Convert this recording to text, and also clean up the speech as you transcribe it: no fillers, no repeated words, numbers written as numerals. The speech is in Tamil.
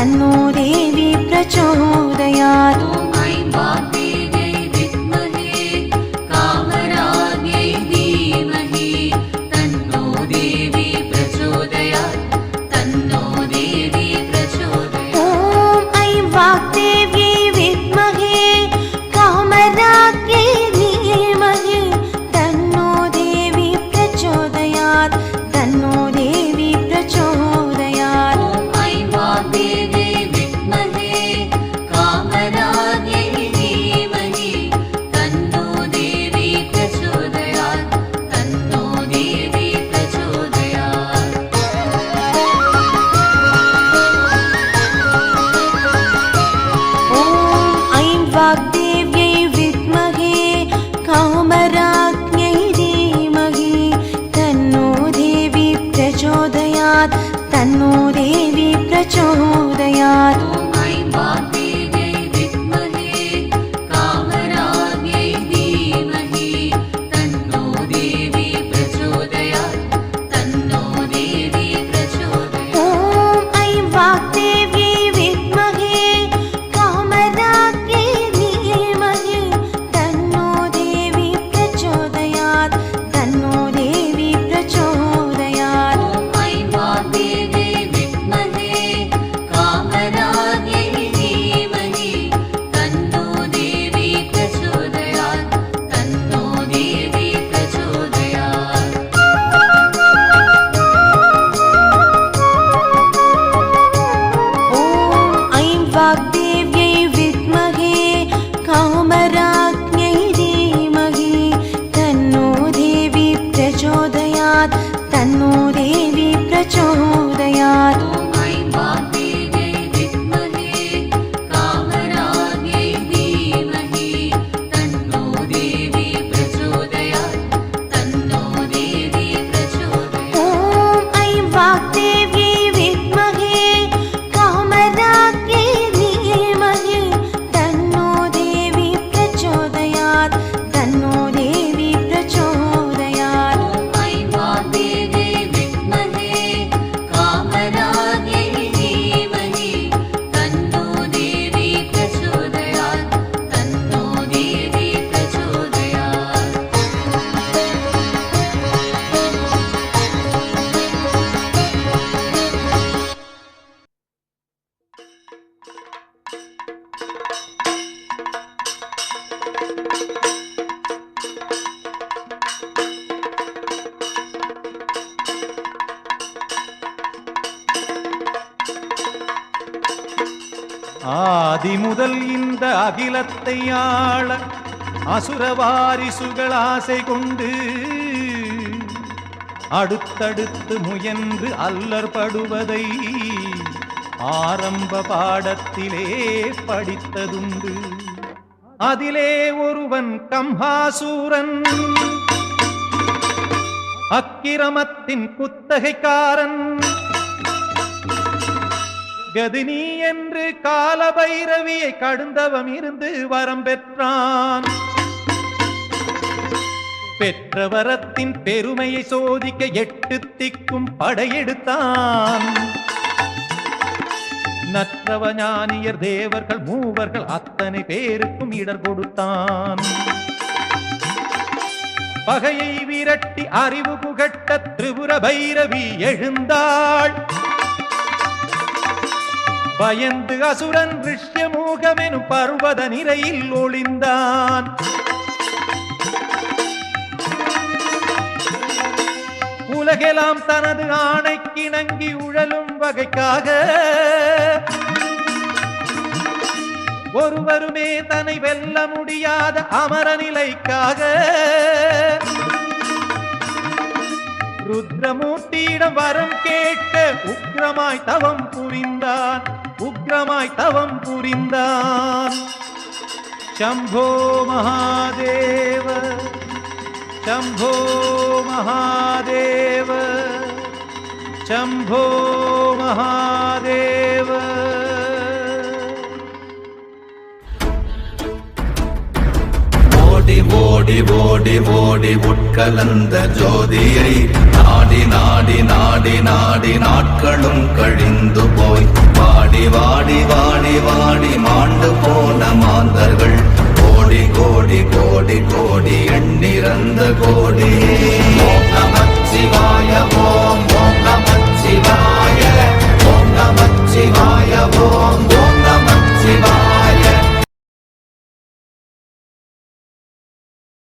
तन्नो देवी प्रचोदयात्। तन्नो देवी प्रचोदयात्। तन्नो देवी प्रचोदयात्। ஆதி முதல் இந்த அகிலத்தை ஆள அசுரவாரிசுகள் ஆசை கொண்டு அடுத்தடுத்து முயன்று அல்லற்படுவதை ஆரம்ப பாடத்திலே படித்ததுண்டு. அதிலே ஒருவன் கம்ஹாசூரன், அக்கிரமத்தின் குத்தகைக்காரன். கதினி என்று காலபைரவியை கடுந்தவம் இருந்து வரம் பெற்றான். பெற்ற வரத்தின் பெருமையை சோதிக்க 8 திக்கும் படையெடுத்தான். நற்றவ ஞானியர் தேவர்கள் மூவர்கள் அத்தனை பேருக்கும் இடர் கொடுத்தான். பகையை விரட்டி அறிவு புகட்ட திரிபுர பைரவி எழுந்தாள். பயந்து அசுரன் ரிஷ்யமூகமெனும் பர்வத நிரையில் ஒளிந்தான். உலகெல்லாம் தனது ஆணைக்கிணங்கி உழலும் வகைக்காக ஒருவருமே தன்னை வெல்ல முடியாத அமர நிலைக்காக ருத்ரமூர்த்தியிடம் வரம் கேட்க உக்ரமாய் தவம் புரிந்தான். शंभो महादेव शंभो महादेव शंभो महादेव। मोटी ஓடி ஓடி ஓடி உட்கலந்த ஜோதியை நாடி நாடி நாடி நாடி நாட்களும் கழிந்து போய் வாடி வாடி வாடி வாடி மாண்டு போன மாந்தர்கள் கோடி கோடி கோடி கோடி எண்ணிறந்த கோடி